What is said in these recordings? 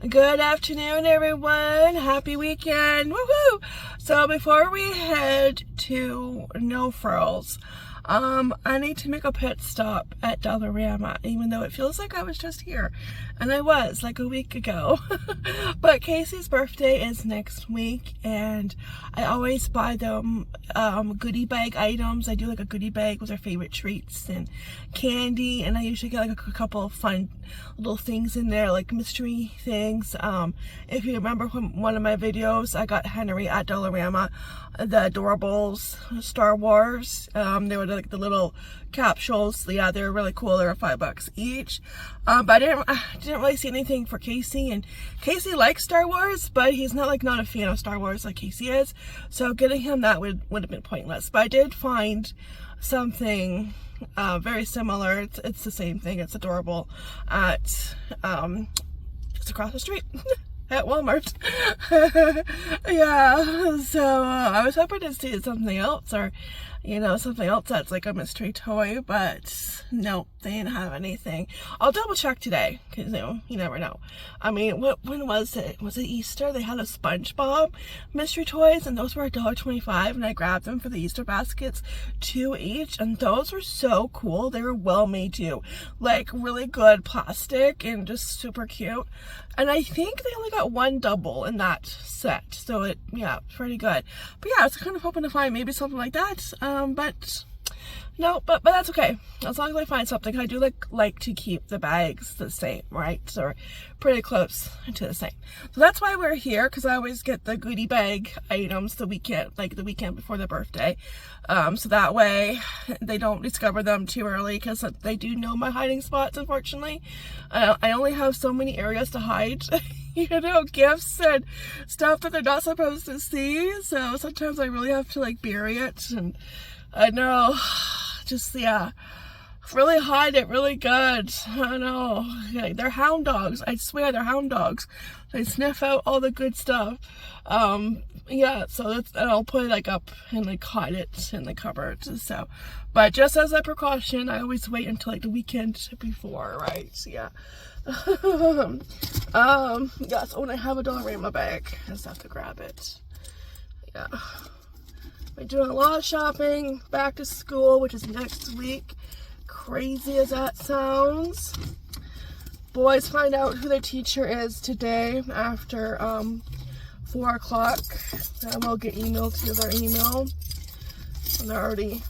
Good afternoon, everyone. Happy weekend. Woohoo! So before we head to No Frills, I need to make a pit stop at Dollarama, even though it feels like I was just here. And I was, like a week ago. But Casey's birthday is next week, and I always buy them goodie bag items. I do like a goodie bag with her favorite treats and candy, and I usually get like a couple of fun little things in there, like mystery things. If you remember from one of my videos, I got Henry at Dollarama the adorables Star Wars. They were like the little capsules. Yeah, they were really cool. They were $5 each. But I didn't really see anything for Casey, and Casey likes Star Wars, but he's not a fan of Star Wars like Casey is. So getting him that would have been pointless. But I did find something very similar. It's the same thing. It's adorable at just across the street. At Walmart. Yeah, so I was hoping to see something else, or something else that's like a mystery toy, but no, they didn't have anything. I'll double check today, because you never know. I mean, when was it? Was it Easter? They had a SpongeBob mystery toys, and those were $1.25, and I grabbed them for the Easter baskets, 2 each, and those were so cool. They were well made too, like really good plastic and just super cute. And I think they only got 1 double in that set, so yeah, pretty good. But yeah, I was kind of hoping to find maybe something like that, but no, but that's okay. As long as I find something. I do like to keep the bags the same, right? So pretty close to the same. So that's why we're here, because I always get the goodie bag items the weekend before the birthday. So that way they don't discover them too early, because they do know my hiding spots, unfortunately. I only have so many areas to hide, gifts and stuff that they're not supposed to see. So sometimes I really have to bury it, and I know, just, yeah, really hide it really good. I know. Yeah, they're hound dogs. I swear they're hound dogs. They sniff out all the good stuff. Yeah, so and I'll put it up and hide it in the cupboard. So, but just as a precaution, I always wait until the weekend before, right? Yeah. Yeah, so when I have a Dollarama bag, I just have to grab it. Yeah. I'm doing a lot of shopping, back to school, which is next week. Crazy as that sounds. Boys find out who their teacher is today after 4 o'clock. And we'll get emailed to their email. And they're already,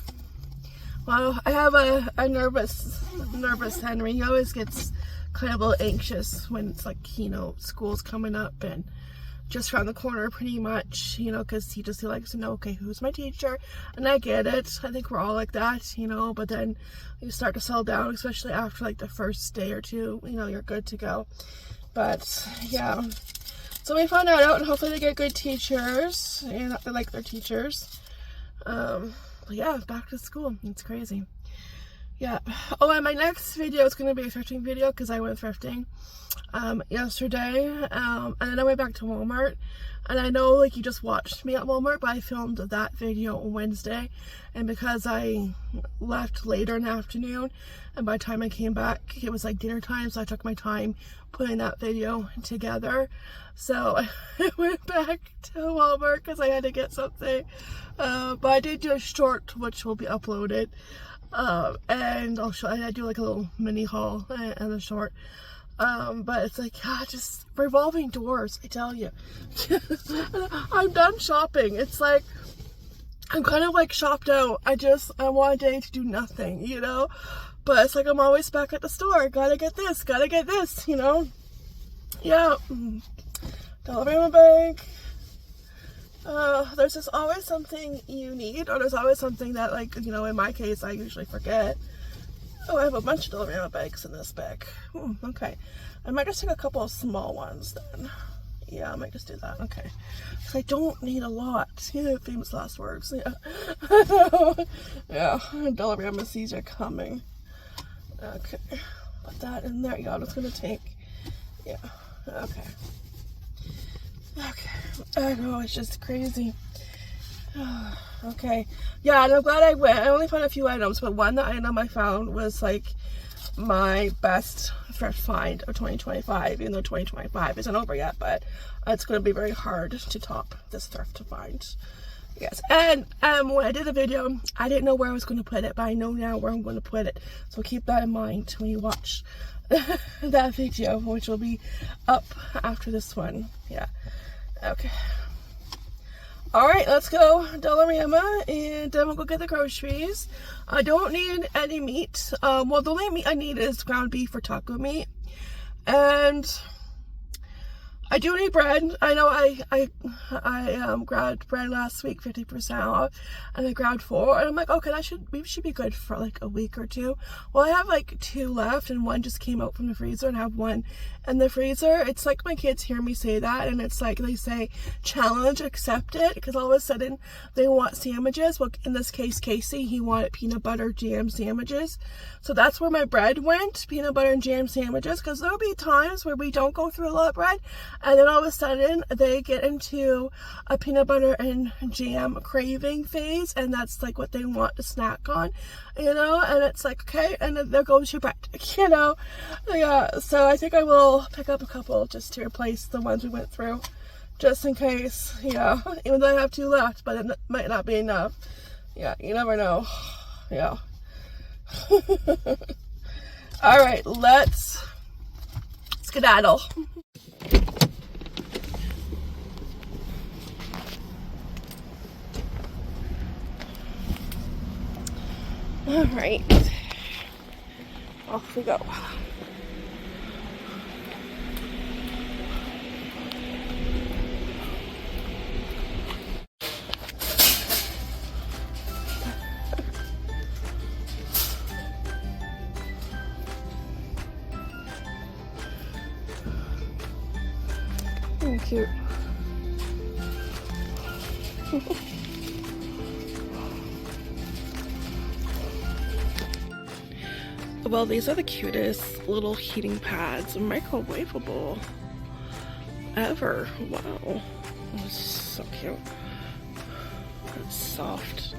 well, I have a nervous Henry. He always gets kind of a little anxious when it's school's coming up and just around the corner, pretty much, because he likes to know, okay, who's my teacher? And I get it. I think we're all like that, but then you start to settle down, especially after the first day or two, you're good to go. But yeah, so we found out, and hopefully they get good teachers, and they like their teachers. But yeah, back to school. It's crazy. Yeah. Oh, and my next video is going to be a thrifting video, because I went thrifting yesterday, and then I went back to Walmart, and I know you just watched me at Walmart, but I filmed that video on Wednesday, and because I left later in the afternoon, and by the time I came back it was dinner time, so I took my time putting that video together. So I went back to Walmart because I had to get something, but I did do a short which will be uploaded, and I'll show. I do a little mini haul and a short. But it's just revolving doors, I tell you. I'm done shopping. It's I'm kind of shopped out. I want a day to do nothing, but it's I'm always back at the store. Gotta get this, Yeah. Dollarama bag. There's just always something you need, or there's always something that in my case, I usually forget. Oh, I have a bunch of Dollarama bags in this bag. Okay. I might just take a couple of small ones then. Yeah, I might just do that. Okay. Because I don't need a lot. Famous last words. Yeah. Yeah. Dollarama sees are coming. Okay. Put that in there. Yeah, I'm just going to take. Yeah. Okay. Okay. I know, it's just crazy. Okay. Yeah, and I'm glad I went. I only found a few items, but one that item I found was my best thrift find of 2025, even though 2025 isn't over yet, but it's going to be very hard to top this thrift find. Yes, and when I did the video, I didn't know where I was going to put it, but I know now where I'm going to put it. So keep that in mind when you watch that video, which will be up after this one. Yeah. Okay. Alright, let's go Dollarama, and then we'll go get the groceries. I don't need any meat. Well, the only meat I need is ground beef or taco meat. And I do need bread. I know I grabbed bread last week, 50% off, and I grabbed 4, and I'm like, okay, we should be good for like a week or 2. Well, I have like 2 left, and 1 just came out from the freezer, and I have 1 in the freezer. It's like my kids hear me say that, and it's like they say, challenge accepted, because all of a sudden they want sandwiches. Well, in this case, Casey, he wanted peanut butter jam sandwiches, so that's where my bread went, peanut butter and jam sandwiches, because there'll be times where we don't go through a lot of bread, and then all of a sudden they get into a peanut butter and jam craving phase, and that's like what they want to snack on, you know, and it's like, okay, and then there goes your bread, you know. Yeah, so I think I will pick up a couple just to replace the ones we went through, just in case, yeah, even though I have 2 left, but it might not be enough. Yeah, you never know. Yeah. All right, let's skedaddle. All right, off we go. Oh, cute. Well, these are the cutest little heating pads, microwavable ever. Wow, this is so cute. It's soft.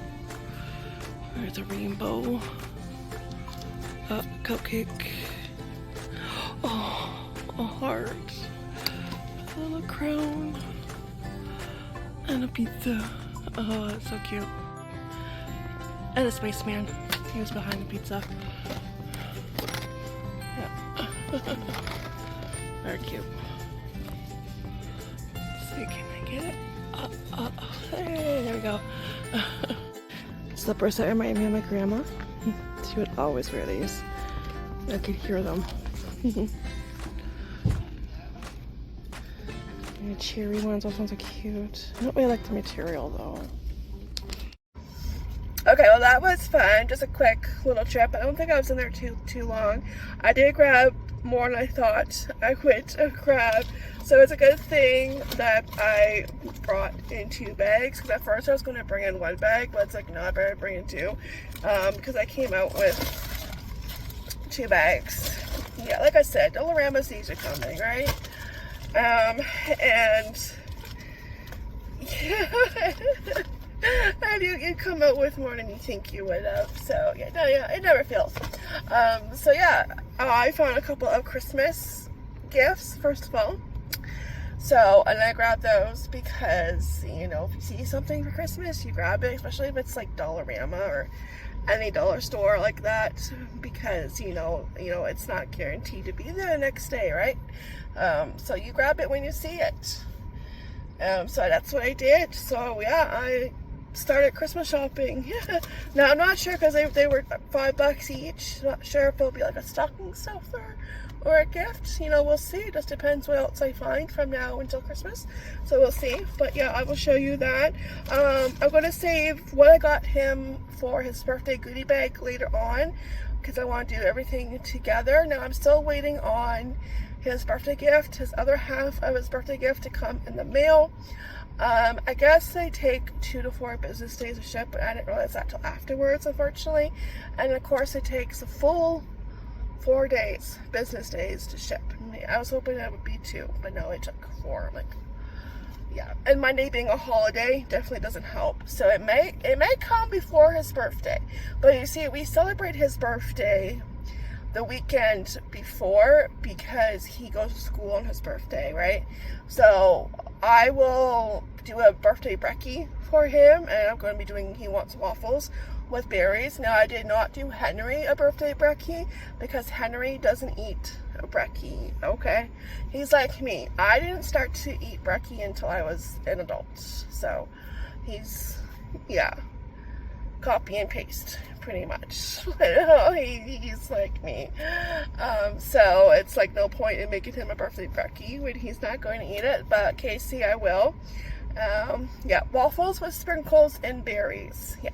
There's a rainbow, a cupcake, oh, a heart, a little crown, and a pizza. Oh, it's so cute. And a spaceman. He was behind the pizza. Very cute. Let's see, can I get it? Hey, there we go. Slippers that remind me of my grandma. She would always wear these. I could hear them. And the cherry ones, those ones are cute. I don't really like the material though. Okay, well that was fun. Just a quick little trip. I don't think I was in there too long. I did grab more than I thought I would grab. So it's a good thing that I brought in 2 bags, because at first I was going to bring in 1 bag, but it's like, no, I better bring in 2, because I came out with 2 bags. Yeah, like I said, Dollarama seeds are coming, right? And yeah. And you come out with more than you think you would have. So yeah, no, yeah, it never fails. So yeah, I found a couple of Christmas gifts, first of all. So, and I grabbed those because, you know, if you see something for Christmas, you grab it, especially if it's like Dollarama or any dollar store like that, because you know it's not guaranteed to be there the next day, right? So you grab it when you see it. So that's what I did. So yeah, I started Christmas shopping. Now I'm not sure, because they were $5 each. Not sure if it'll be like a stocking stuffer or a gift. You know, we'll see. It just depends what else I find from now until Christmas. So we'll see. But yeah, I will show you that. I'm going to save what I got him for his birthday goodie bag later on, because I want to do everything together. Now I'm still waiting on his birthday gift, his other half of his birthday gift, to come in the mail. I guess they take 2 to 4 business days to ship, but I didn't realize that till afterwards, unfortunately. And of course it takes a full 4 days, business days, to ship. I was hoping it would be 2, but no, it took 4. I'm like, yeah. And Monday being a holiday definitely doesn't help. So it may come before his birthday. But you see, we celebrate his birthday the weekend before because he goes to school on his birthday, right? So I will do a birthday brekkie for him, and I'm going to be doing, he wants waffles with berries. Now, I did not do Henry a birthday brekkie because Henry doesn't eat a brekkie, okay? He's like me. I didn't start to eat brekkie until I was an adult. So he's, yeah, copy and paste pretty much. He's like me. So it's like no point in making him a birthday brekkie when he's not going to eat it, but Casey, I will. Yeah, waffles with sprinkles and berries. Yeah.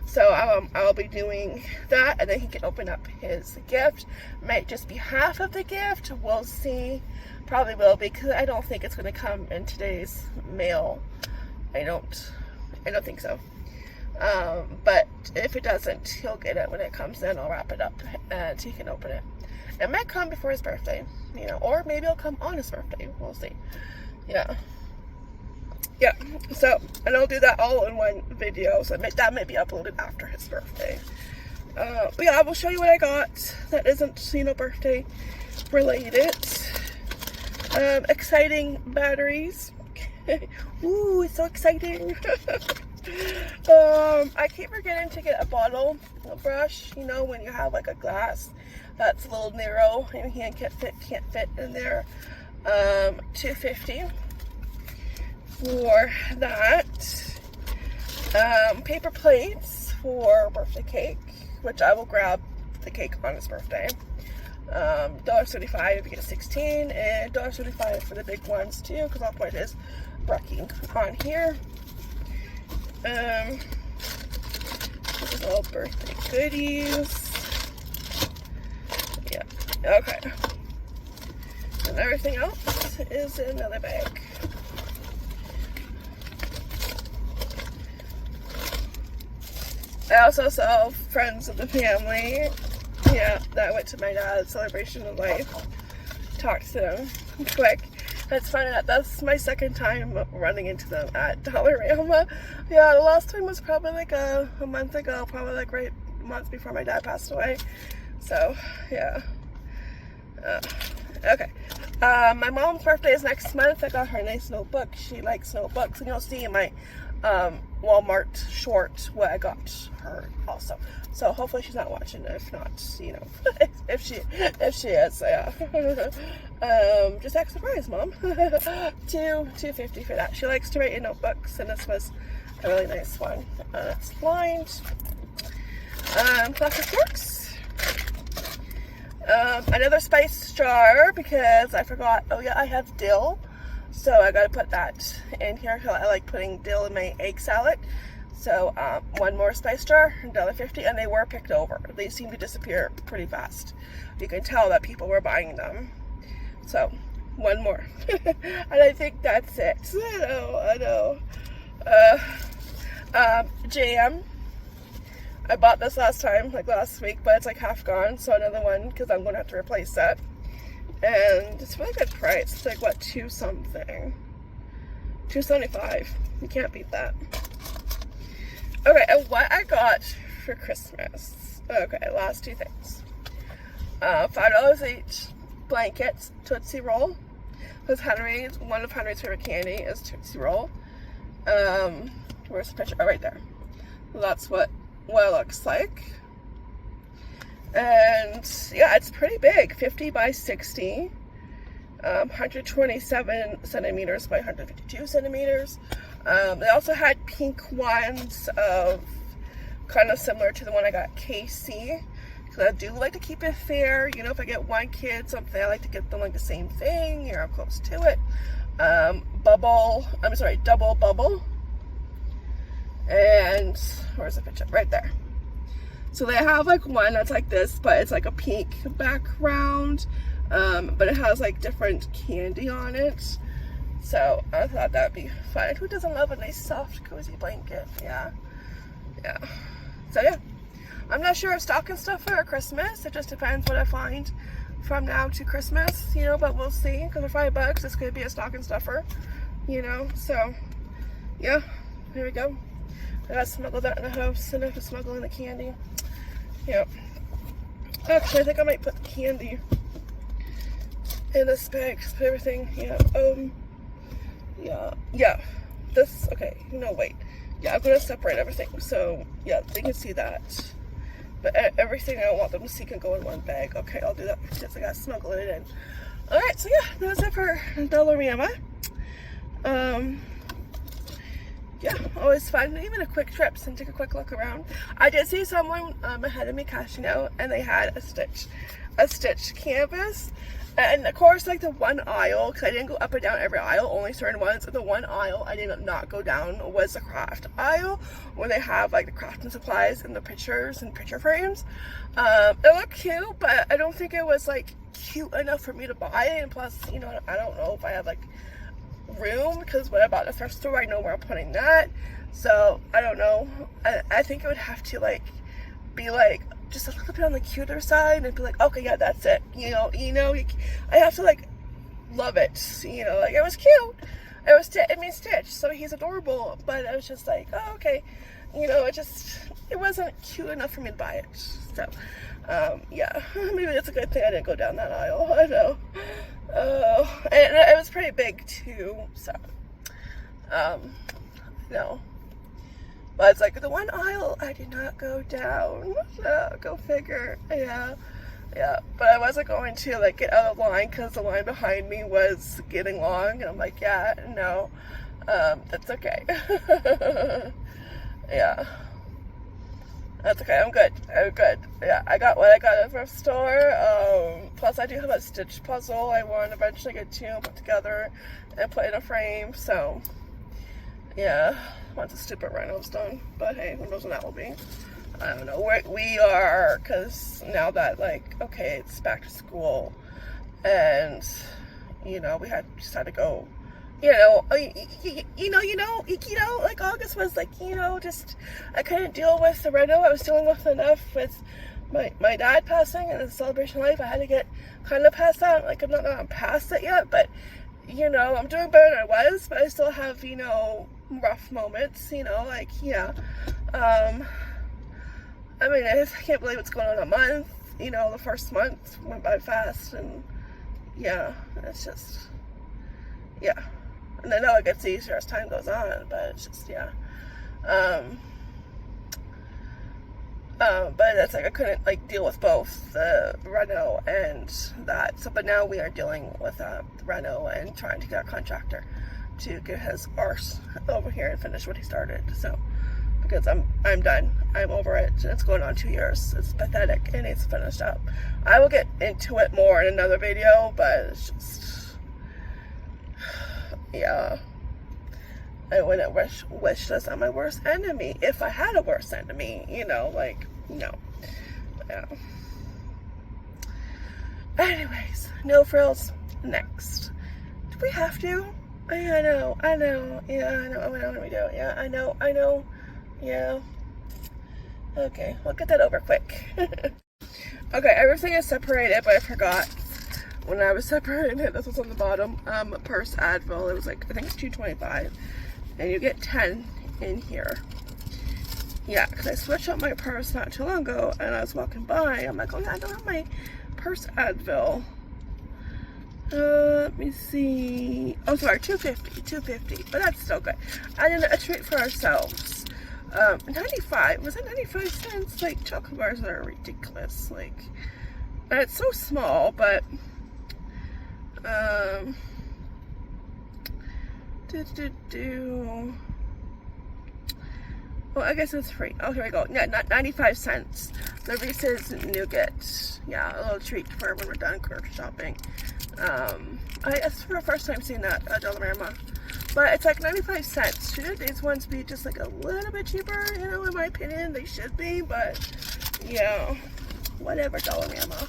So I'll be doing that, and then he can open up his gift. Might just be half of the gift. We'll see. Probably will, because I don't think it's going to come in today's mail. I don't think so. But if it doesn't, he'll get it when it comes in. I'll wrap it up and he can open it. It might come before his birthday, you know, or maybe it'll come on his birthday. We'll see. Yeah. Yeah, so, and I'll do that all in one video, so that may be uploaded after his birthday. But yeah, I will show you what I got that isn't, you know, birthday related. Exciting batteries. Ooh, it's so exciting. I keep forgetting to get a bottle brush, you know, when you have like a glass that's a little narrow and your hand can't fit in there. $2.50 for that. Paper plates for birthday cake, which I will grab the cake on his birthday. $1.75 if you get a 16, and $1.75 for the big ones too, because I'll put his brekkie on here. This is all birthday goodies. Yeah, okay. And everything else is in another bag. I also saw friends of the family, yeah, that went to my dad's celebration of life. Talked to them quick. It's funny that that's my second time running into them at Dollarama. Yeah, the last time was probably like a month ago, probably like right months before my dad passed away. So, yeah. Okay. My mom's birthday is next month. I got her a nice notebook. She likes notebooks, and you'll see in my Walmart short what I got her also. So hopefully she's not watching. If not, you know, if she is, yeah. Just act surprised, Mom. $2.50 for that. She likes to write in notebooks, and this was a really nice one. It's lined. Plastic forks. Another spice jar because I forgot. Oh yeah, I have dill. So I gotta put that in here. I like putting dill in my egg salad. So one more spice jar, $1.50, and they were picked over. They seem to disappear pretty fast. You can tell that people were buying them. So one more, and I think that's it. I know. Jam. I bought this last time, like last week, but it's like half gone. So another one because I'm gonna have to replace that. And it's a really good price. It's like, what, $2 something? $2.75. You can't beat that. Okay, and what I got for Christmas. Okay, last two things. $5 each. Blankets, Tootsie Roll. Because one of Henry's favorite candy is Tootsie Roll. Where's the picture? Oh, right there. That's what it looks like. And yeah, it's pretty big, 50 by 60, 127 centimeters by 152 centimeters. They also had pink ones of kind of similar to the one I got Casey, because I do like to keep it fair. You know, if I get one kid something, I like to get them like the same thing, you're close to it. Double bubble. And where's the picture? Right there. So they have like one that's like this, but it's like a pink background, but it has like different candy on it. So I thought that'd be fun. Who doesn't love a nice soft cozy blanket? Yeah. So yeah, I'm not sure if stocking stuffer or Christmas. It just depends what I find from now to Christmas, you know, but we'll see. Because for $5 this could be a stocking stuffer, you know. So yeah, here we go. I gotta smuggle that in the house and I have to smuggle in the candy. Yep. Actually, I think I might put the candy in this bag, cause everything, yeah, this, okay, no, wait, yeah, I'm gonna separate everything, so, yeah, they can see that, but everything I don't want them to see can go in one bag. Okay, I'll do that, because I gotta smuggle it in. Alright, so yeah, that's it for Dollarama. Yeah, always fun, even a quick trip and take a quick look around. I did see someone ahead of me cashing out, and they had a stitch canvas, and of course, like the one aisle, because I didn't go up and down every aisle, only certain ones, the one aisle I did not go down was the craft aisle, where they have like the crafting supplies and the pictures and picture frames. It looked cute, but I don't think it was like cute enough for me to buy it, and plus, you know, I don't know if I have like room, because when I bought the thrift store, I know where I'm putting that, so I don't know. I think it would have to like be like just a little bit on the cuter side and be like, okay, yeah, that's it, you know, I have to like love it, you know, like it was cute, it means Stitch, so he's adorable, but I was just like, oh, okay, you know, it wasn't cute enough for me to buy it, so yeah, maybe that's a good thing I didn't go down that aisle. I know. And it was pretty big too, so no, but it's like the one aisle I did not go down, so go figure. Yeah, but I wasn't going to like get out of line, because the line behind me was getting long, and I'm like, yeah, no, that's okay. Yeah, that's okay, I'm good. Yeah, I got what I got at the thrift store. Plus I do have a stitch puzzle I want to eventually get to put together and put in a frame, so yeah, once the stupid reno's done, but hey, who knows when that will be. I don't know where we are, because now that, like, okay, it's back to school, and, you know, we just had to go, you know, like August was like, you know, just, I couldn't deal with the reno. I was dealing with enough with my dad passing and the celebration of life. I had to get kind of past that. Like, I'm not past it yet, but, you know, I'm doing better than I was, but I still have, you know, rough moments, you know, like, yeah. I mean, I can't believe what's going on a month, you know, the first month went by fast, and yeah, it's just, yeah. And I know it gets easier as time goes on, but it's just, yeah. But it's like I couldn't like deal with both the reno and that. So, but now we are dealing with the reno and trying to get a contractor to get his arse over here and finish what he started. So, because I'm done. I'm over it. It's going on 2 years. It's pathetic. It needs finished up. I will get into it more in another video, but it's just, yeah. I wouldn't wish this on my worst enemy. If I had a worst enemy, you know, like, no. Yeah. Anyways, no frills next. Do we have to? I know. Yeah, I know. What do we do? Yeah, I know. Yeah. Okay, we'll get that over quick. Okay, everything is separated, but I forgot when I was separating it, this was on the bottom. Purse Advil, it was like, I think it's $2.25. And you get 10 in here. Yeah, because I switched out my purse not too long ago, and I was walking by, I'm like, oh yeah, I don't have my purse Advil. Let me see. Oh, sorry, $2.50, but that's still good. I did a treat for ourselves. 95, was it 95 cents? Like, chocolate bars are ridiculous. Like, and it's so small, but, well, I guess it's free. Oh, here we go. Yeah, 95 cents. The Reese's Nougat. Yeah, a little treat for when we're done grocery shopping. It's for the first time seeing that at Dollarama. But it's like 95 cents. Shouldn't these ones be just like a little bit cheaper? You know, in my opinion, they should be. But, yeah. Whatever, Dollarama.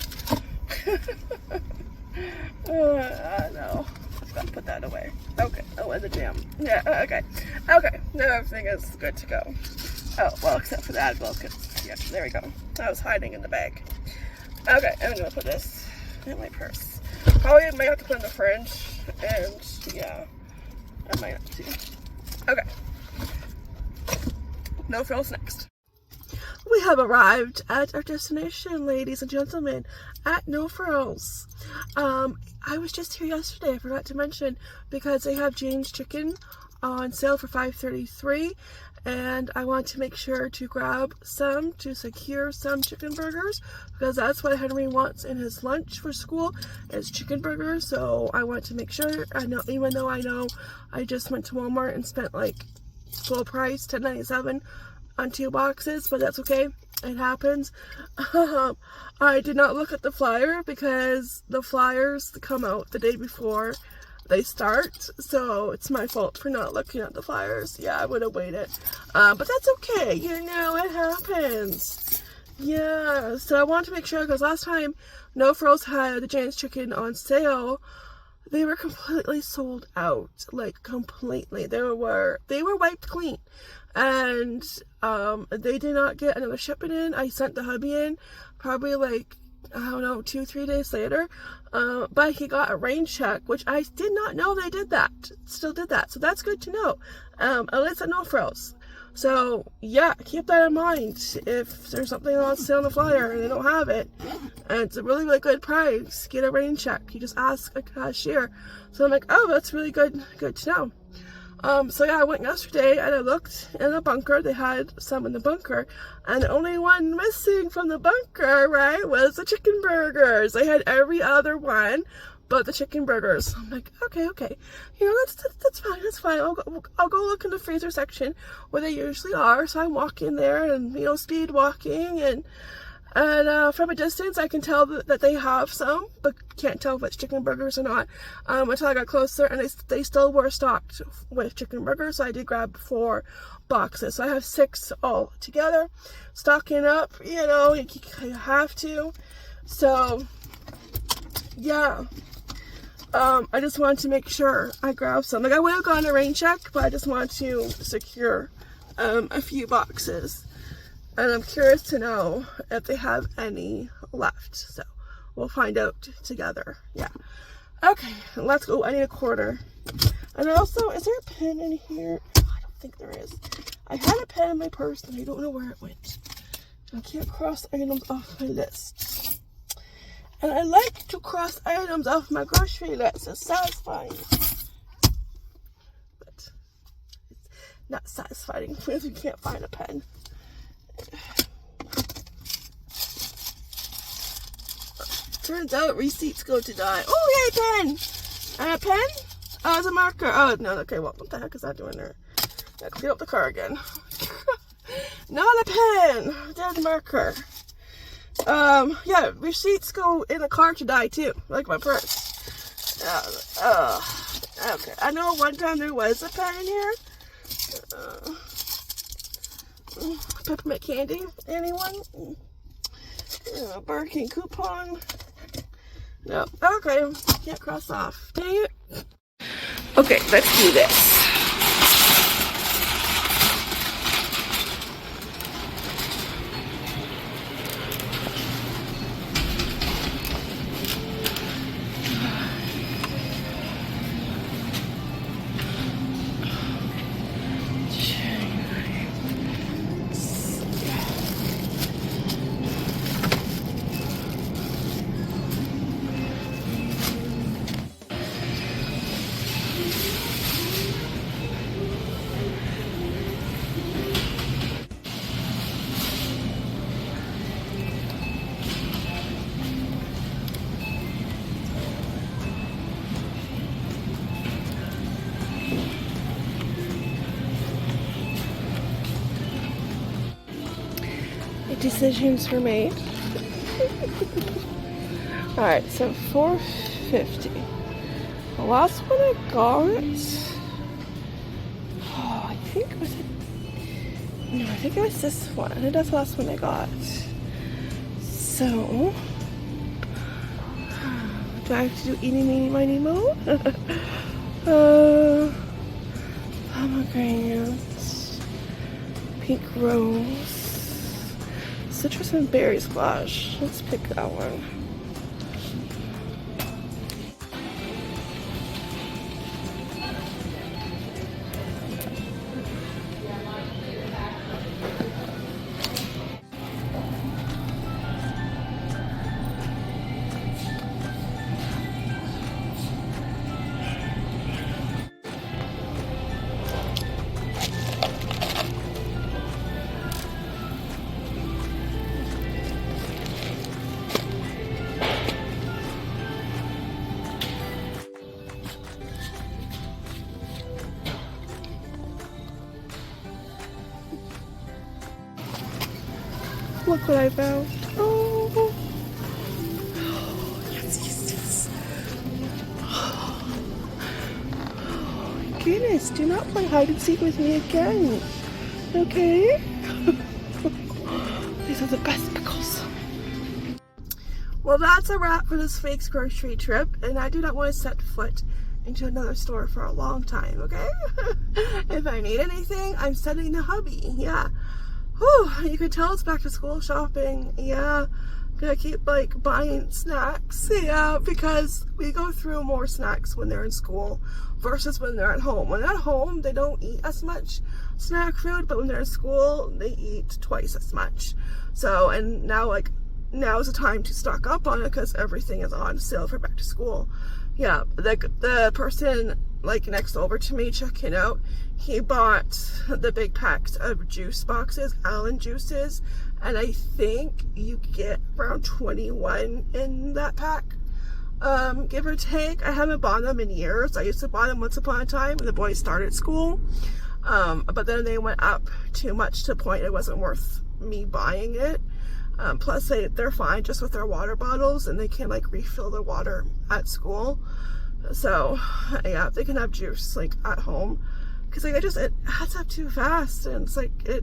I know. I've got to put that away. Okay. Oh, in the jam. Yeah, okay. Okay. Now everything is good to go. Oh, well, except for the Advil. Yeah, there we go. I was hiding in the bag. Okay, I'm going to put this in my purse. Probably might have to put in the fridge. And, yeah. I might have to. Okay. No frills next. we have arrived at our destination, ladies and gentlemen, at No Frills. I was just here yesterday, I forgot to mention, because they have Jane's chicken on sale for $5.33, and I want to make sure to grab some to secure some chicken burgers, because that's what Henry wants in his lunch for school, is chicken burgers. So I want to make sure, I know, even though I know I just went to Walmart and spent like full price, $10.97 on 2 boxes, but that's okay, it happens. I did not look at the flyer because the flyers come out the day before they start, so it's my fault for not looking at the flyers. Yeah, I would have waited, but that's okay, you know, it happens. Yeah, so I want to make sure, because last time No Frills had the Jane's chicken on sale, they were completely sold out, like completely. They were wiped clean, and they did not get another shipment in. I sent the hubby in probably like, I don't know, 2-3 days later, but he got a rain check, which I did not know they did that. Still did that, so that's good to know. At least at No Frills. So yeah, keep that in mind. If there's something on sale on the flyer and they don't have it, and it's a really, really good price, get a rain check. You just ask a cashier. So I'm like, oh, that's really good to know. So yeah, I went yesterday and I looked in the bunker. They had some in the bunker, and the only one missing from the bunker, right, was the chicken burgers. They had every other one but the chicken burgers. I'm like, okay, you know, that's fine. I'll go look in the freezer section where they usually are. So I walk in there and, you know, speed walking, and from a distance I can tell that they have some, but can't tell if it's chicken burgers or not until I got closer, and they still were stocked with chicken burgers. So I did grab 4 boxes, so I have 6 all together, stocking up, you know, you have to. So yeah, I just wanted to make sure I grabbed some. Like, I would have gone a rain check, but I just want to secure a few boxes, and I'm curious to know if they have any left. So we'll find out together. Yeah. Okay, let's go. I need a quarter. And also, is there a pen in here? I don't think there is. I had a pen in my purse and I don't know where it went. I can't cross items off my list. And I like to cross items off my grocery list. It's satisfying. But it's not satisfying if you can't find a pen. Turns out receipts go to die. Oh, yay, pen! And a pen? Oh, it's a marker. Oh, no, okay, well, what the heck is that doing there? I clean up the car again. Not a pen! There's a marker. Yeah, receipts go in the car to die too, like my purse. Okay, I know one time there was a pen in here. Peppermint candy, anyone? Burger King coupon. No, okay, can't cross off. Dang it. Okay, let's do this. Decisions were made. Alright, so $4.50. The last one I got, oh, I think it was no, I think it was this one. I think that's the last one I got. So do I have to do eeny, meeny, miny, moe? Pomegranates, pink rose, citrus and berry splash. Let's pick that one. look what I found. Oh, yes, yes, yes. Oh, goodness, do not play hide and seek with me again. Okay? These are the best pickles. Well, that's a wrap for this week's grocery trip, and I do not want to set foot into another store for a long time, okay? If I need anything, I'm sending the hubby, yeah. Whew, you can tell it's back to school shopping, yeah. Gonna keep like buying snacks, yeah, because we go through more snacks when they're in school versus when they're at home. When they're at home, they don't eat as much snack food, but when they're in school, they eat twice as much. So, and now is the time to stock up on it because everything is on sale for back to school. Yeah, the person like next over to me checking out, he bought the big packs of juice boxes, Allen juices, and I think you get around 21 in that pack, give or take. I haven't bought them in years. I used to buy them once upon a time when the boys started school, but then they went up too much to the point it wasn't worth me buying it. Plus they're fine just with their water bottles, and they can like refill their water at school. So yeah, they can have juice like at home, because like it adds up too fast, and it's like it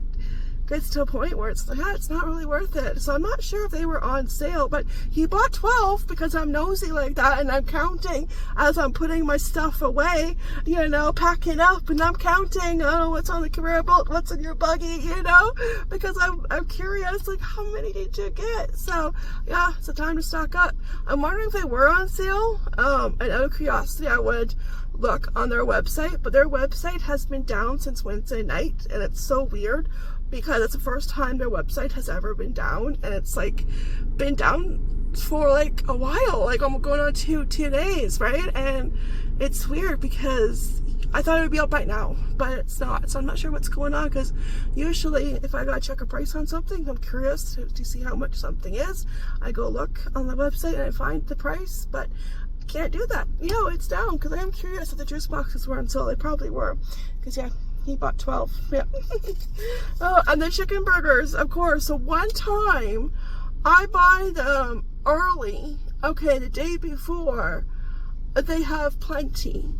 gets to a point where it's like, yeah, it's not really worth it. So I'm not sure if they were on sale, but he bought 12 because I'm nosy like that, and I'm counting as I'm putting my stuff away, you know, packing up, and I'm counting, oh, what's on the conveyor belt, what's in your buggy, you know, because I'm curious, like, how many did you get? So yeah, it's a time to stock up. I'm wondering if they were on sale. And out of curiosity, I would look on their website, but their website has been down since Wednesday night, and it's so weird because it's the first time their website has ever been down, and it's like been down for like a while, like I'm going on two days, right? And it's weird because I thought it would be up by now, but it's not. So I'm not sure what's going on, because usually if I gotta check a price on something, I'm curious to see how much something is. I go look on the website and I find the price, but can't do that. You know, it's down because I am curious if the juice boxes were on sale. They probably were, because yeah, he bought 12. Yeah. Oh, and the chicken burgers, of course. So one time I buy them early, okay, the day before. They have plenty.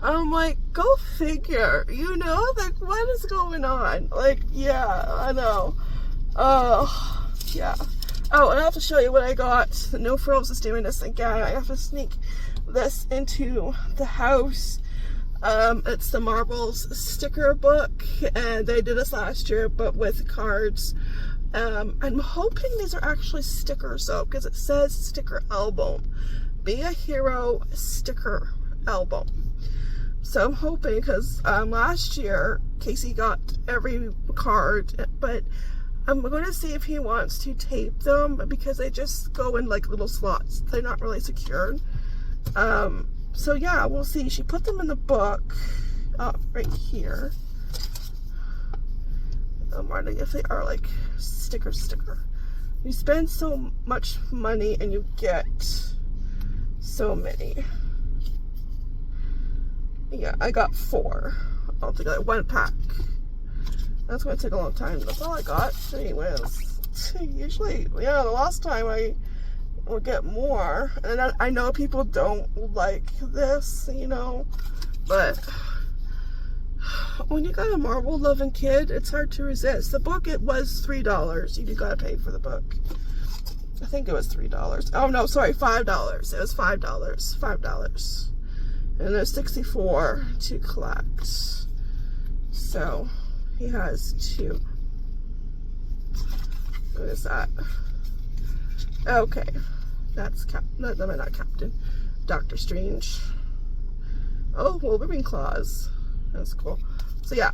I'm like, go figure, you know, like, what is going on? Like, yeah, I know. Oh, yeah. Oh, and I have to show you what I got. No Frills is doing this again. I have to sneak this into the house. It's the Marbles sticker book, and they did this last year, but with cards. I'm hoping these are actually stickers though, because it says sticker album. Be a Hero sticker album. So I'm hoping, because last year Casey got every card, but I'm going to see if he wants to tape them, because they just go in like little slots. They're not really secured. So yeah, we'll see. She put them in the book right here. I'm wondering if they are like sticker. You spend so much money and you get so many. Yeah, I got 4 altogether, 1 pack. That's gonna take a long time. That's all I got. Anyways, usually, yeah, the last time I would get more, and I know people don't like this, you know, but when you got a Marvel loving kid, it's hard to resist. The book, it was $3. You gotta pay for the book. I think it was $3. Oh no, sorry, $5. It was $5. And there's 64 to collect. So he has 2. What is that? Okay, that's not Captain. Doctor Strange. Oh, Wolverine claws. That's cool. So yeah,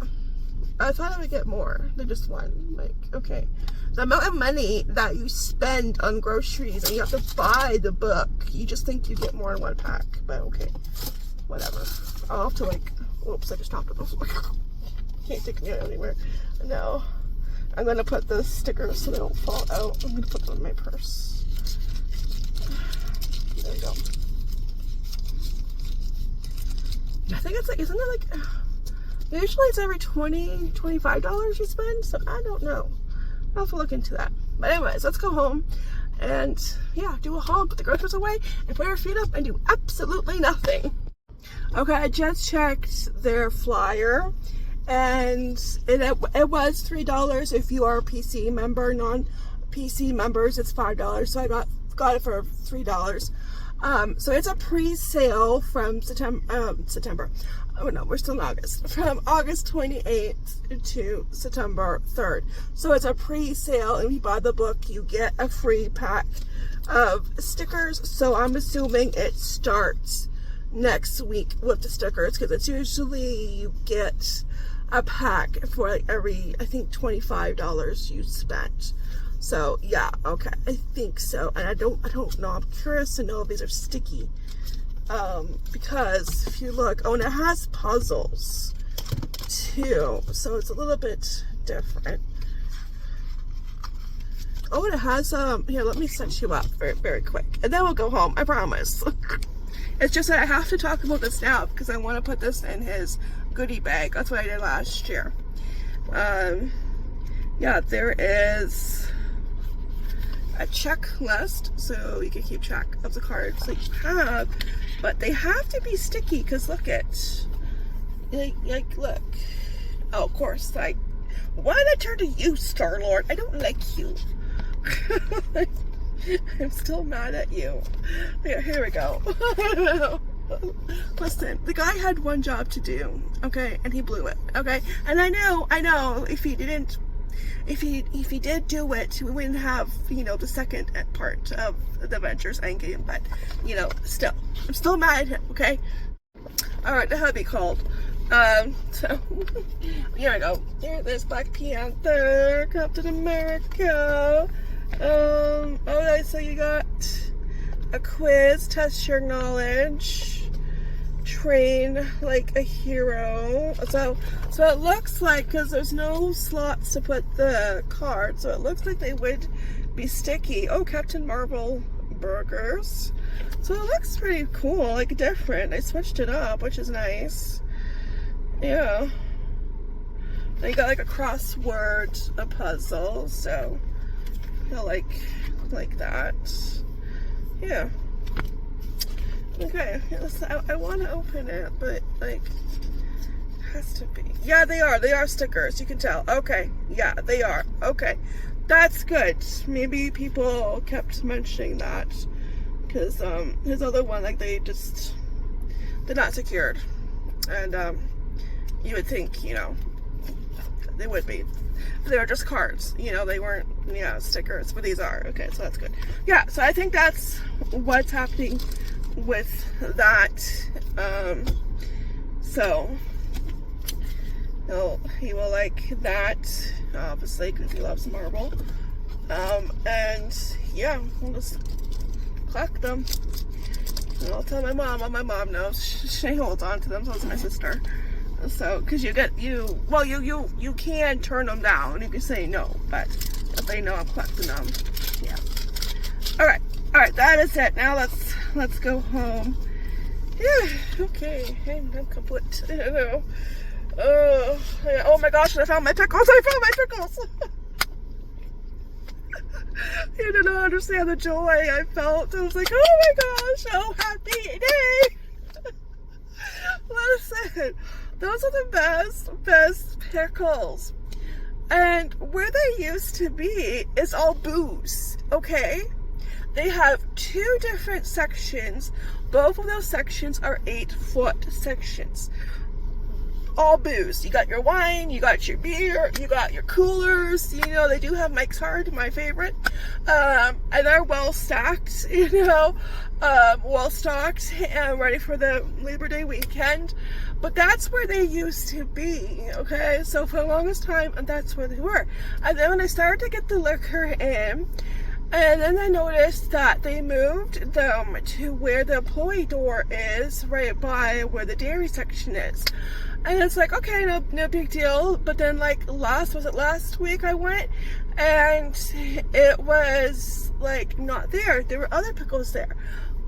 I thought I would get more than just 1. Like, okay, the amount of money that you spend on groceries and you have to buy the book, you just think you get more in 1 pack. But okay, whatever. I'll have to like, oops, I just dropped it. Can't take it anywhere. No, I'm gonna put the stickers so they don't fall out. I'm gonna put them in my purse. There we go. I think it's like, isn't it like, usually it's every $20, $25 you spend, so I don't know. I'll have to look into that. But anyways, let's go home and yeah, do a haul, put the groceries away, and put our feet up and do absolutely nothing. Okay, I just checked their flyer, and it was $3 if you are a PC member. Non-PC members, it's $5. So I got it for $3. So it's a pre-sale from September. Oh no, we're still in August. From August 28th to September 3rd. So it's a pre-sale, and if you buy the book, you get a free pack of stickers. So I'm assuming it starts next week with the stickers, because it's usually you get a pack for like every, I think, $25 you spent. So yeah, okay, I think so. And I don't know, I'm curious to know if these are sticky. Because if you look, oh, and it has puzzles too, so it's a little bit different. Oh, and it has, here, let me set you up very, very quick, and then we'll go home, I promise. It's just that I have to talk about this now, because I want to put this in his goodie bag. That's what I did last year. Yeah, there is a checklist, so you can keep track of the cards that you have, but they have to be sticky, because look at, like, look. Oh, of course, like, why did I turn to you, Star-Lord? I don't like you. I'm still mad at you. Here we go. Listen, the guy had one job to do, okay, and he blew it, okay? And I know, if he did do it, we wouldn't have, you know, the second part of the Avengers Endgame, but, you know, still, I'm still mad at him, okay? Alright, the hubby called. So, here we go. There's Black Panther, Captain America. Okay, so you got a quiz, test your knowledge, train like a hero. So it looks like, because there's no slots to put the cards, so it looks like they would be sticky. Oh, Captain Marvel burgers. So it looks pretty cool, like different. I switched it up, which is nice. Yeah. Then you got like a crossword, a puzzle, so you know, like that. Yeah. Okay, I want to open it, but like, it has to be. Yeah, they are stickers, you can tell. Okay, yeah, they are. Okay, that's good. Maybe people kept mentioning that, because his other one, like, they're not secured, and you would think, you know, they would be. They were just cards, you know, they weren't, yeah, stickers, but these are. Okay, so that's good. Yeah, so I think that's what's happening with that. So he will like that, obviously, because he loves Marvel. And yeah, we'll just collect them. And I'll tell my mom. Well, my mom knows. She holds on to them, so it's my sister. So, because you can turn them down. You can say no, but if they know I'm collecting them, yeah. All right, that is it. Now let's go home. Yeah, okay, I'm complete. Oh my gosh, I found my pickles. You do not understand the joy I felt. I was like, oh my gosh, so happy day. Listen, those are the best pickles. And where they used to be is all booze, okay? They have two different sections. Both of those sections are 8-foot sections. All booze. You got your wine, you got your beer, you got your coolers, you know, they do have Mike's Hard, my favorite. And they're well stacked, you know, well stocked and ready for the Labor Day weekend. But that's where they used to be, okay? So for the longest time, that's where they were. And then when I started to get the liquor in, and then I noticed that they moved them to where the employee door is, right by where the dairy section is. And it's like, okay, no big deal. But then, like, last week I went, and it was, like, not there. There were other pickles there.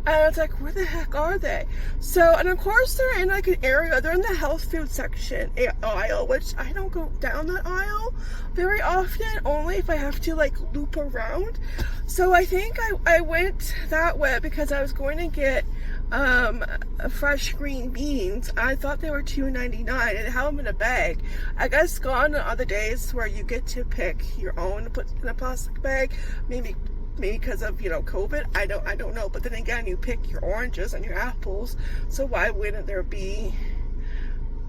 And it's like, where the heck are they? So, and of course they're in like an area, they're in the health food section aisle, which I don't go down that aisle very often, only if I have to like loop around. So I think I went that way because I was going to get fresh green beans. I thought they were $2.99 and I have them in a bag. I guess gone are the days where you get to pick your own, put in a plastic bag, maybe because of, you know, COVID. I don't know, but then again, you pick your oranges and your apples, so why wouldn't there be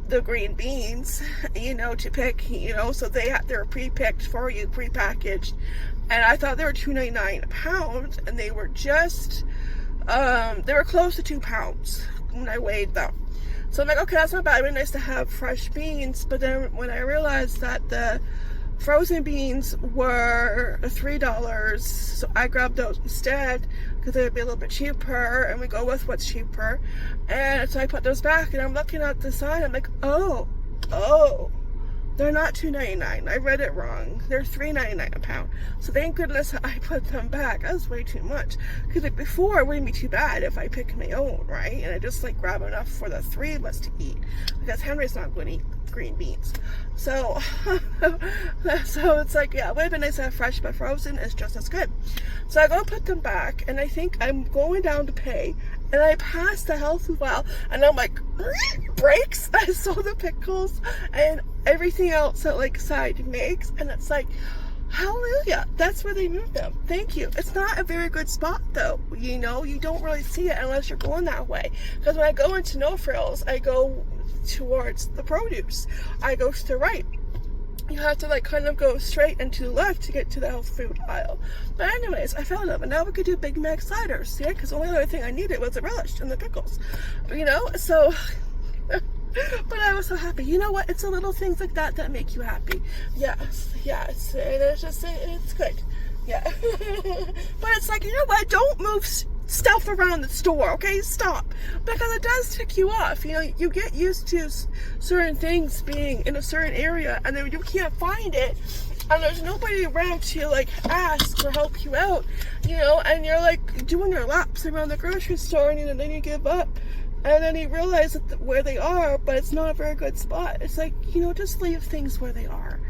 the green beans, you know, to pick, you know? So they're pre-picked for you, pre-packaged, and I thought they were $2.99 a pound, and they were just they were close to 2 pounds when I weighed them. So I'm like, okay, that's not bad. It'd be nice to have fresh beans. But then when I realized that the frozen beans were $3, so I grabbed those instead because they would be a little bit cheaper, and we go with what's cheaper. And so I put those back, and I'm looking at the sign. I'm like, oh, they're not $2.99. I read it wrong. They're $3.99 a pound. So thank goodness I put them back. That was way too much. Because like before, it wouldn't be too bad if I picked my own, right? And I just like grab enough for the 3 of us to eat. Because Henry's not going to eat green beans. So, so it's like, yeah, it would have been nice to have fresh, but frozen is just as good. So I go put them back, and I think I'm going down to pay, and I passed the health food aisle, and I'm like, brakes. I saw the pickles and everything else that like side makes, and it's like, hallelujah, that's where they moved them. Thank you. It's not a very good spot though, you know, you don't really see it unless you're going that way. Because when I go into No Frills, I go towards the produce. I go to the right. You have to like kind of go straight and to the left to get to the health food aisle. But anyways, I found them, and now we could do Big Mac sliders, yeah, because the only other thing I needed was the relish and the pickles, you know, so but I was so happy. You know what? It's the little things like that that make you happy. Yes, it's good. Yeah. But it's like, you know what? Don't move stuff around the store, okay? Stop. Because it does tick you off. You know, you get used to certain things being in a certain area, and then you can't find it, and there's nobody around to like ask or help you out, you know, and you're like doing your laps around the grocery store, and then you give up. And then you realize that where they are, but it's not a very good spot. It's like, you know, just leave things where they are.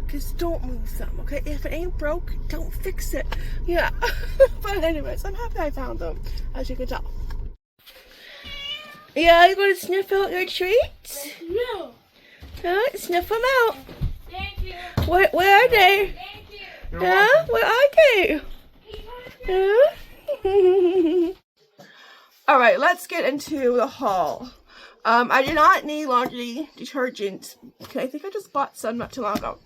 Just don't move them, okay? If it ain't broke, don't fix it. Yeah. But anyways, I'm happy I found them, as you can tell. Yeah, you going to sniff out your treats? No. Sniff them out. Thank you. Where are they? Thank you. Yeah? Where are they? Yeah? Alright, let's get into the haul. I do not need laundry detergent. Okay, I think I just bought some not too long ago.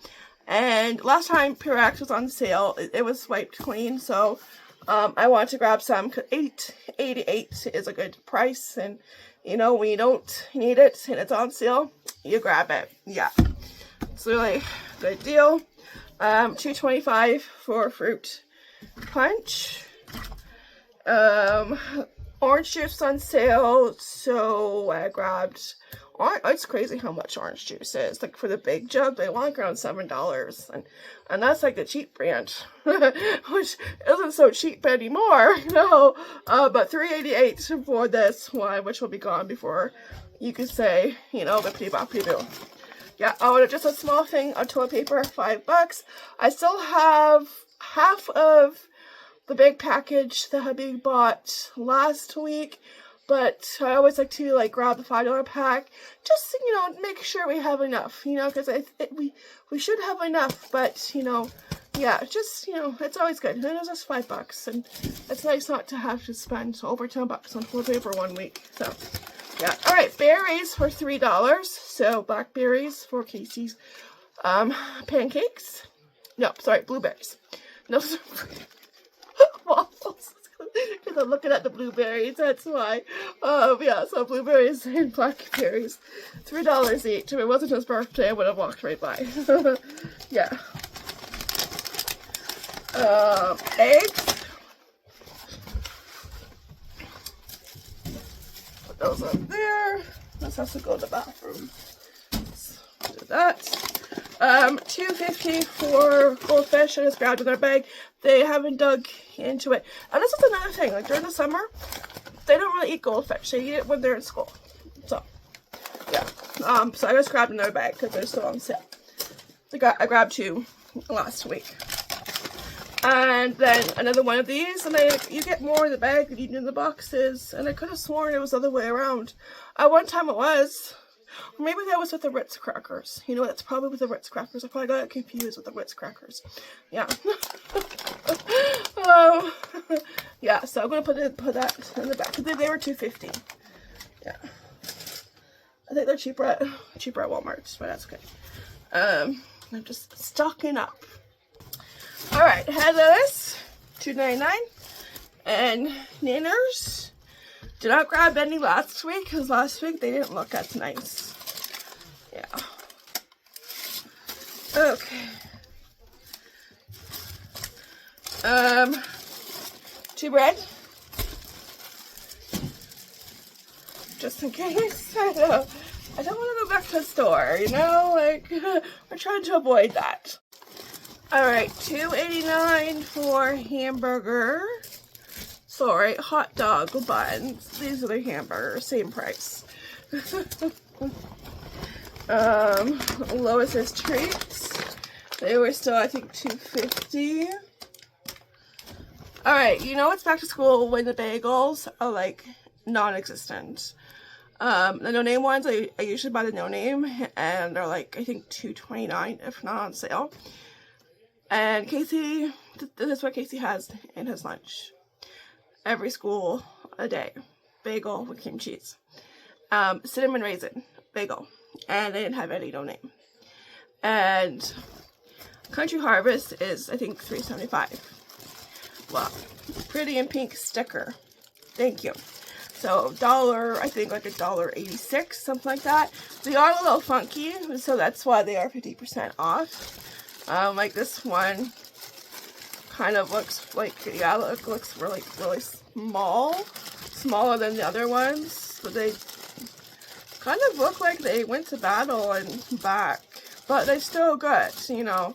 And last time Purex was on sale, it was wiped clean, so I wanted to grab some, because $8.88 is a good price, and you know, when you don't need it and it's on sale, you grab it. Yeah, it's really a good deal. $2.25 for fruit punch. Orange juice on sale, so I grabbed it's crazy how much orange juice is. Like for the big jug, they want around $7, and that's like the cheap brand, which isn't so cheap anymore, you know. But $3.88 for this one, which will be gone before you could say, you know, bippity boppity boo. Yeah. Oh, and just a small thing of toilet paper, $5. I still have half of the big package that hubby bought last week, but I always like to like grab the $5 pack, just, you know, make sure we have enough, you know, because we should have enough, but, you know, yeah, just, you know, it's always good. And it was just $5, and it's nice not to have to spend over $10 on toilet paper 1 week. So yeah. All right, berries for $3. So blackberries for Casey's pancakes. No, sorry, blueberries. No. Waffles, because I'm looking at the blueberries, that's why. Yeah, so blueberries and blackberries, $3 each. If it wasn't his birthday, I would have walked right by. Yeah. Eggs. Put those up there. This has to go to the bathroom. Let's do that. $2.50 for goldfish. I just grabbed in their bag. They haven't dug into it. And this is another thing, like during the summer, they don't really eat goldfish. They eat it when they're in school. So, yeah. So I just grabbed another bag because they're still on sale. I grabbed 2 last week. And then another one of these, and then you get more in the bag than you do in the boxes. And I could have sworn it was the other way around. At one time it was. Maybe that was with the Ritz crackers. You know, that's probably with the Ritz crackers. I probably got confused with the Ritz crackers. Yeah. Yeah, so I'm gonna put that in the back. They were $2.50. Yeah. I think they're cheaper at Walmart, but that's okay. I'm just stocking up. Alright, head lettuce, $2.99. And nanners. Did not grab any last week because last week they didn't look as nice. Yeah. Okay. 2 bread. Just in case. I don't want to go back to the store, you know? Like, we're trying to avoid that. Alright, $2.89 for hamburger. Sorry, hot dog buns. These are the hamburgers, same price. Lois's treats. They were still, I think, $2.50. Alright, you know it's back to school when the bagels are like non-existent. The no-name ones, I usually buy the no-name, and they're like, I think $2.29 if not on sale. And Casey, this is what Casey has in his lunch. Every school a day. Bagel with cream cheese. Cinnamon raisin bagel. And they didn't have any no-name. And Country Harvest is, I think, $3.75. Wow. Pretty in pink sticker. Thank you. So, I think like $1.86, something like that. They are a little funky, so that's why they are 50% off. Like this one kind of looks like, yeah, it looks really, really small. Smaller than the other ones. But they kind of look like they went to battle and back. But they're still good, you know.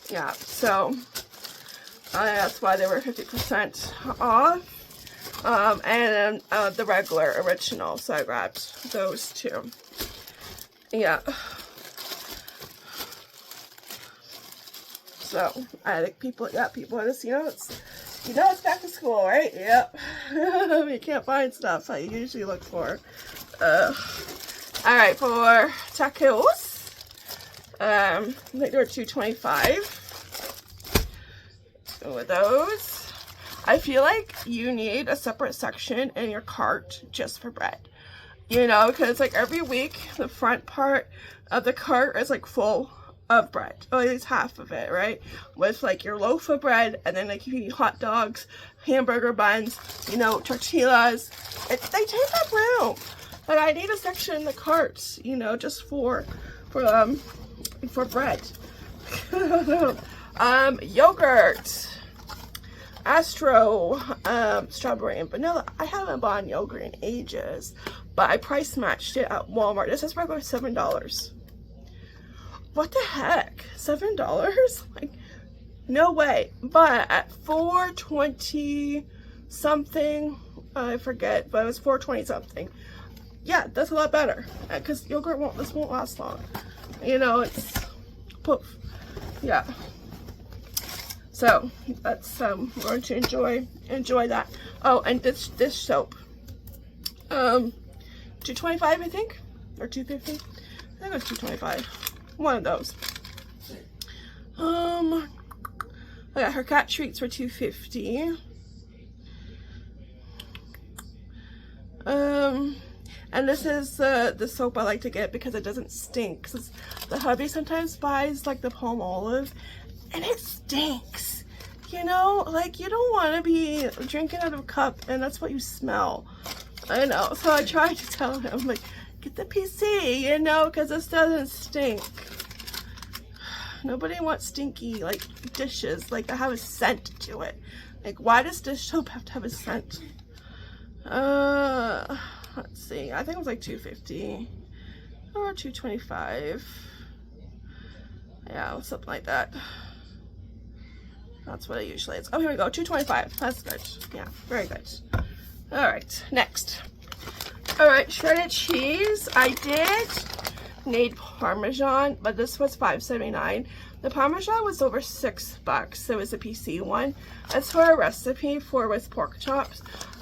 Yeah, so that's why they were 50% off. And then the regular original, so I grabbed those 2. Yeah. So I think people are just, you know it's back to school, right? Yep. You can't find stuff I usually look for. Alright, for tacos, I think they're $2.25. Go with those. I feel like you need a separate section in your cart just for bread. You know, because like every week, the front part of the cart is like full of bread. Or at least half of it, right? With like your loaf of bread, and then like you can eat hot dogs, hamburger buns, you know, tortillas. They take up room. But I need a section in the cart, you know, just for bread. Yogurt. Astro, strawberry and vanilla. I haven't bought yogurt in ages, but I price matched it at Walmart. This is regular $7. What the heck? $7? Like, no way. But at $4.20 something, I forget, but it was $4.20 something. Yeah, that's a lot better. Because yogurt won't last long. You know, it's poof. Yeah. So that's we're going to enjoy that. Oh, and dish soap. $2.25 I think, or $2.50. I think it was $2.25. One of those. I got her cat treats for $2.50. And this is the soap I like to get because it doesn't stink. 'Cause the hubby sometimes buys like the palm olive, and it stinks. You know, like you don't want to be drinking out of a cup and that's what you smell. I know, so I tried to tell him, like, get the PC, you know, because this doesn't stink. Nobody wants stinky, like, dishes, like, that have a scent to it. Like, why does dish soap have to have a scent? Let's see, I think it was like $2.50 or $2.25. Yeah, something like that. That's what it usually is. Oh, here we go. $2.25. That's good. Yeah, very good. Alright, next. Alright, shredded cheese. I did need Parmesan, but this was $5.79. The Parmesan was over $6. It was a PC one. It's for a recipe for with pork chops.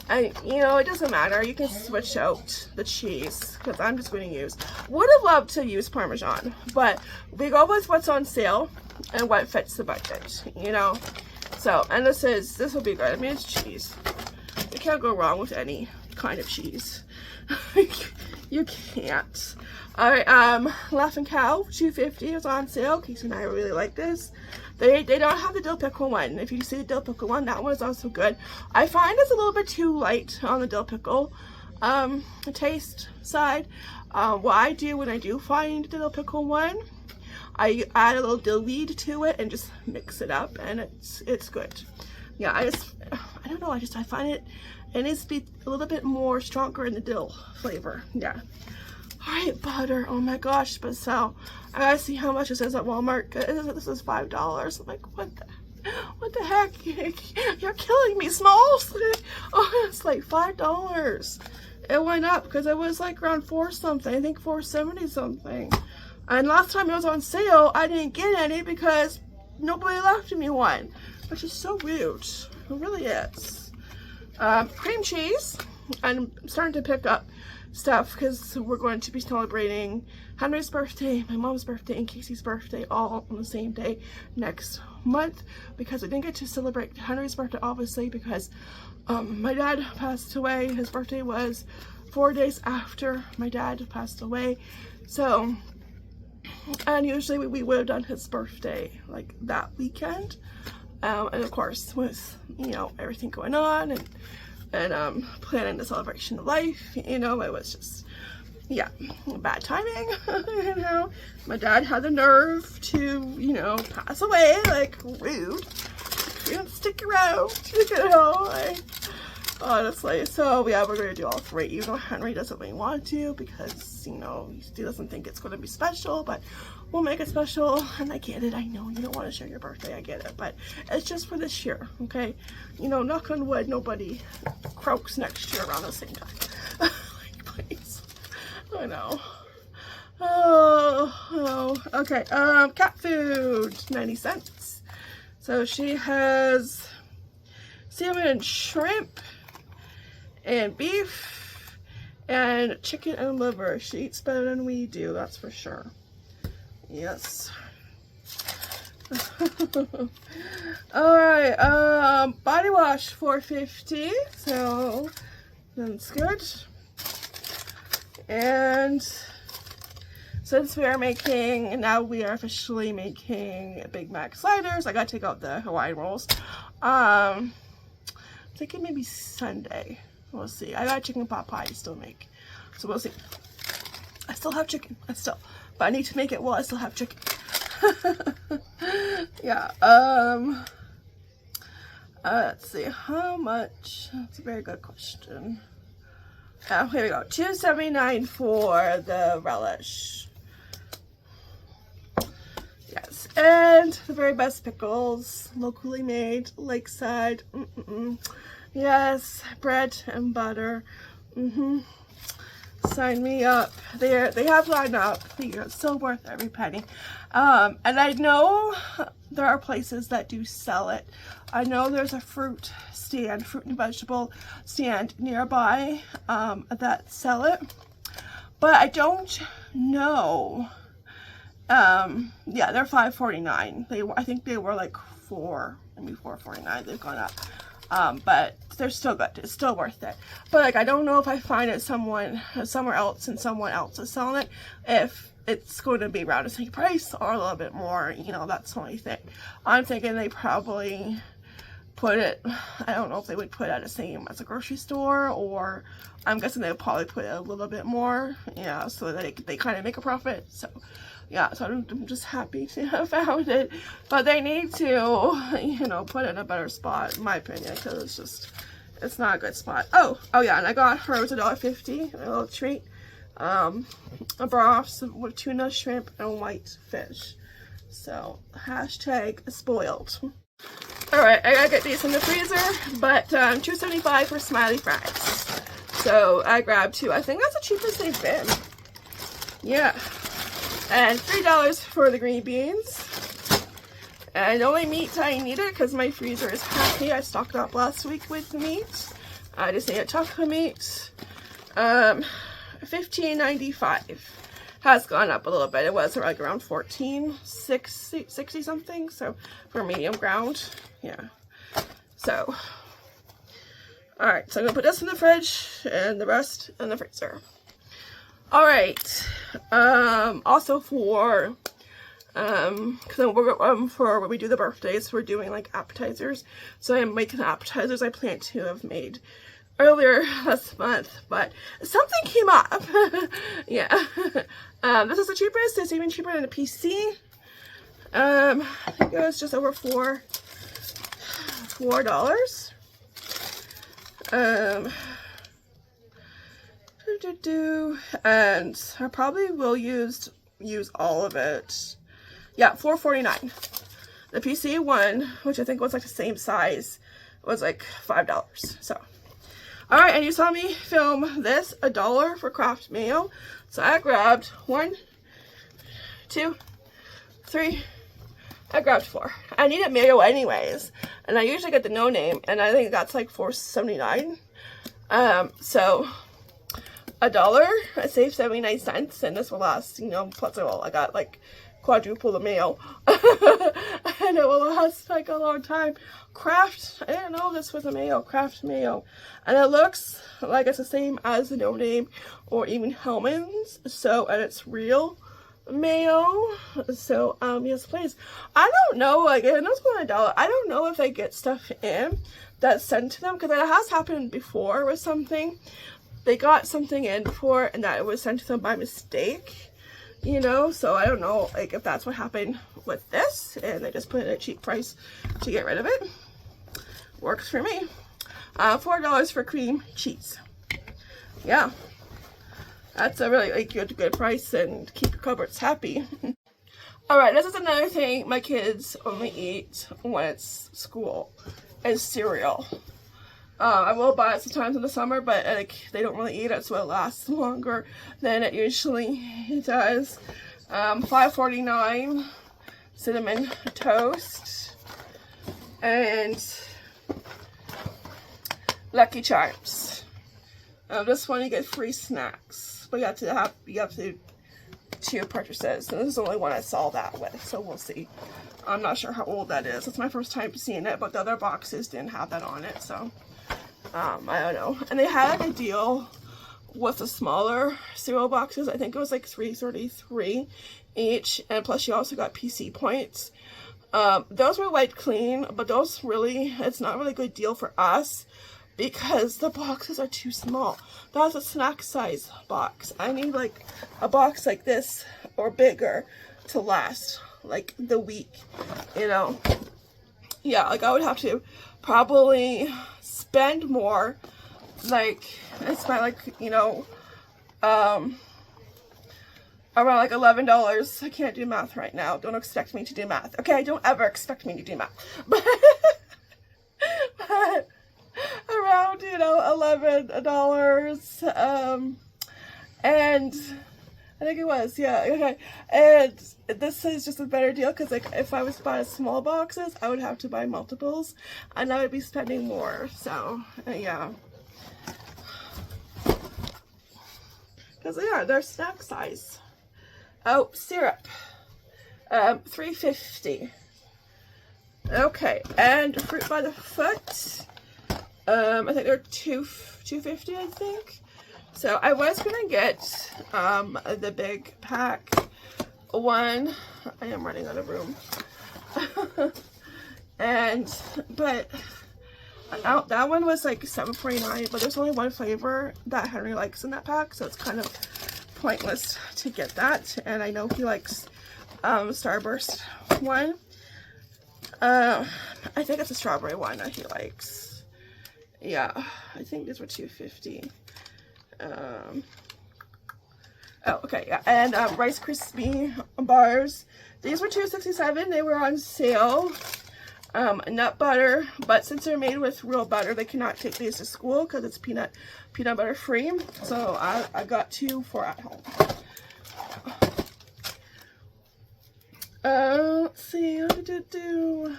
And, you know, it doesn't matter. You can switch out the cheese, because I'm just going to use. Would have loved to use Parmesan, but we go with what's on sale and what fits the budget, you know. So, and this will be good. I mean, it's cheese. You can't go wrong with any kind of cheese. You can't. Alright, Laughing Cow, $2.50 is on sale. Casey and I really like this. They don't have the dill pickle one. If you see the dill pickle one, that one is also good. I find it's a little bit too light on the dill pickle taste side. What I do when I do find the dill pickle one, I add a little dill weed to it and just mix it up, and it's good. Yeah, I don't know, I find it needs to be a little bit more stronger in the dill flavor. Yeah. Alright, butter. Oh my gosh, but so I gotta see how much this is at Walmart. This is $5. I'm like, what the heck? You're killing me, Smalls. Oh, it's like $5. It went up because it was like around $4 something. I think $4.70 something. And last time it was on sale, I didn't get any because nobody left me one, which is so rude. It really is. Cream cheese. I'm starting to pick up stuff because we're going to be celebrating Henry's birthday, my mom's birthday, and Casey's birthday all on the same day next month, because I didn't get to celebrate Henry's birthday obviously because my dad passed away. His birthday was 4 days after my dad passed away, so, and usually we would have done his birthday like that weekend, and of course with, you know, everything going on and planning the celebration of life, you know, it was just, yeah, bad timing. You know, my dad had the nerve to, you know, pass away, like, rude. He didn't stick around, you know, like, honestly. So yeah, we're gonna do all three, even though Henry doesn't really want to, because, you know, he doesn't think it's gonna be special, but we'll make it special. And I get it, I know you don't want to share your birthday, I get it, but it's just for this year, okay? You know, knock on wood, nobody croaks next year around the same time. Like, please. I know. Oh, okay. Cat food, 90 cents. So she has salmon and shrimp and beef and chicken and liver. She eats better than we do, that's for sure. Yes. Alright, body wash, $4.50, so that's good. And since we are making, now we are officially making Big Mac sliders, I gotta take out the Hawaiian rolls. I'm thinking maybe Sunday. We'll see. I got chicken pot pie to still make, so we'll see. I still have chicken, but I need to make it while I still have chicken. Yeah, let's see, how much? That's a very good question. Here we go, $2.79 for the relish. Yes, and the very best pickles, locally made, lakeside. Yes, bread and butter. Sign me up. They have lined up. It's so worth every penny. And I know there are places that do sell it. I know there's a fruit and vegetable stand nearby that sell it, but I don't know. Yeah, they're $5.49. I think they were like maybe $4.49. They've gone up. But they're still good. It's still worth it. But like, I don't know if I find it somewhere else and someone else is selling it, if it's going to be around the same price or a little bit more, you know, that's the only thing. I'm thinking they probably put it, I don't know if they would put it the same as a grocery store, or I'm guessing they would probably put it a little bit more, yeah, so that they kind of make a profit. So yeah, so I'm just happy to have found it, but they need to, you know, put it in a better spot, in my opinion, because it's not a good spot. Oh yeah, and I got her, it was $1.50, a little treat, a broth with tuna, shrimp, and white fish. So hashtag spoiled. All right, I gotta get these in the freezer, but $2.75 for smiley fries. So I grabbed 2. I think that's the cheapest they've been. Yeah. And $3 for the green beans. And the only meat I needed, because my freezer is happy, I stocked up last week with meat. I just needed taco meat. $15.95 has gone up a little bit. It was like around $14.60 something. So for medium ground, yeah. So, all right. So I'm gonna put this in the fridge and the rest in the freezer. All right. Also for for when we do the birthdays, we're doing like appetizers. So I'm making appetizers I plan to have made earlier this month, but something came up. Yeah. This is the cheapest. It's even cheaper than a PC. I think it was just over $4. And I probably will use all of it. Yeah, $4.49. The PC one, which I think was like the same size, was like $5. So, all right, and you saw me film this, $1 for Kraft mayo. So I grabbed 1, 2, 3. I grabbed 4. I needed mayo anyways, and I usually get the no name, and I think that's like $4.79. So $1, I saved 79 cents, and this will last, you know, plus I got like quadruple the mayo. And it will last like a long time. Kraft, I didn't know this was a mayo, Kraft mayo. And it looks like it's the same as the no name or even Hellman's. So, and it's real mayo. So, yes, please. I don't know, like, and it's $1. I don't know if they get stuff in that's sent to them, because it has happened before with something. They got something in before and that it was sent to them by mistake, you know. So I don't know, like, if that's what happened with this and they just put it at a cheap price to get rid of it. Works for me. $4 for cream cheese. Yeah, that's a really good price, and keep your cupboards happy. All right, this is another thing my kids only eat when it's school, is cereal. I will buy it sometimes in the summer, but like, they don't really eat it, so it lasts longer than it usually does. $5.49 cinnamon toast and Lucky Charms. This one you get free snacks, but you have to do 2 purchases. And this is the only one I saw that with, so we'll see. I'm not sure how old that is. It's my first time seeing it, but the other boxes didn't have that on it, so. I don't know. And they had a deal with the smaller cereal boxes. I think it was like $3.33 each, and plus you also got PC points. Those were wiped clean, but those really, it's not really a good deal for us because the boxes are too small. That's a snack size box. I need like a box like this or bigger to last like the week, you know. Yeah, like I would have to probably spend more, like I spent like, you know, around like $11. I can't do math right now. Don't expect me to do math. Okay, don't ever expect me to do math. But around, you know, $11. And I think it was, yeah, okay. And this is just a better deal because, like, if I was to buy small boxes, I would have to buy multiples, and I would be spending more. So, yeah. Because, yeah, they're snack size. Oh, syrup. $3.50. Okay, and fruit by the foot. I think they're $2.50, I think. So I was gonna get the big pack one. I am running out of room. But that one was like $7.49, but there's only one flavor that Henry likes in that pack, so it's kind of pointless to get that. And I know he likes Starburst one. I think it's a strawberry one that he likes. Yeah, I think these were $2.50. Oh, okay, yeah, and Rice Krispie bars. These were $2.67. They were on sale. nut butter, but since they're made with real butter, they cannot take these to school because it's peanut butter free. So I got 2 for at home. Let's see, what did it do?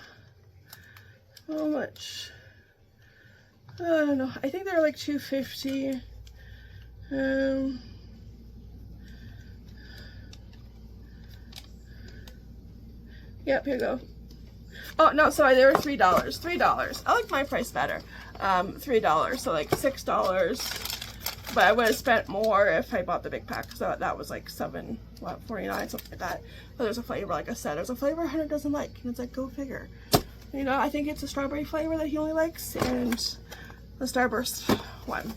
How much? I don't know. I think they're like $2.50. Yep, here you go. Oh, no, sorry, they were $3. $3. I like my price better. $3, so like $6. But I would have spent more if I bought the big pack. So that was like $7.49, something like that. But there's a flavor, like I said, there's a flavor Hunter doesn't like. And it's like, go figure. You know, I think it's a strawberry flavor that he only likes, and the Starburst one.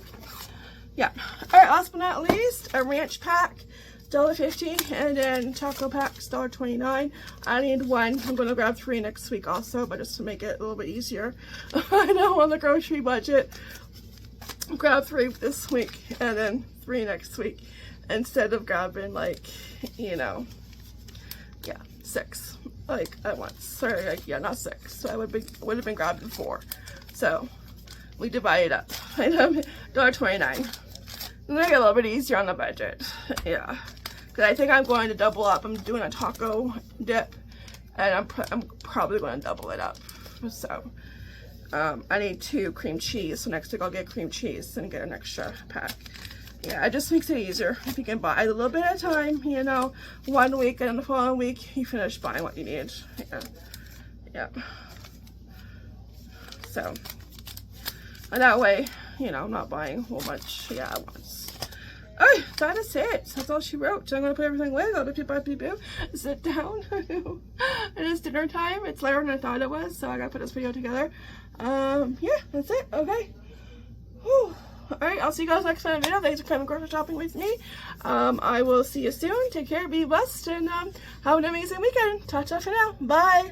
Yeah. Alright, last but not least, a ranch pack, $1.50, and then taco packs, $1.29. I need 1. I'm going to grab 3 next week also, but just to make it a little bit easier. I know, on the grocery budget, grab 3 this week, and then 3 next week, instead of grabbing, like, you know, yeah, 6, like, at once. Or, like, yeah, not 6. So I would have been grabbing 4. So we divide it up. $1.29. Make it a little bit easier on the budget. Yeah, because I think I'm going to double up. I'm doing a taco dip, and I'm probably going to double it up. So I need 2 cream cheese. So next week I'll get cream cheese and get an extra pack. Yeah, it just makes it easier if you can buy a little bit at a time. You know, 1 week and the following week you finish buying what you need. Yeah, yeah. So. And that way, you know, I'm not buying a whole bunch, yeah, at once. Alright, that is it. That's all she wrote. So I'm going to put everything away. Go to sit down. It is dinner time. It's later than I thought it was, so I got to put this video together. Yeah, that's it. Okay. Whew. Alright, I'll see you guys next video. Thanks for coming grocery shopping with me. I will see you soon. Take care, be blessed, and have an amazing weekend. Ta-ta for now. Bye.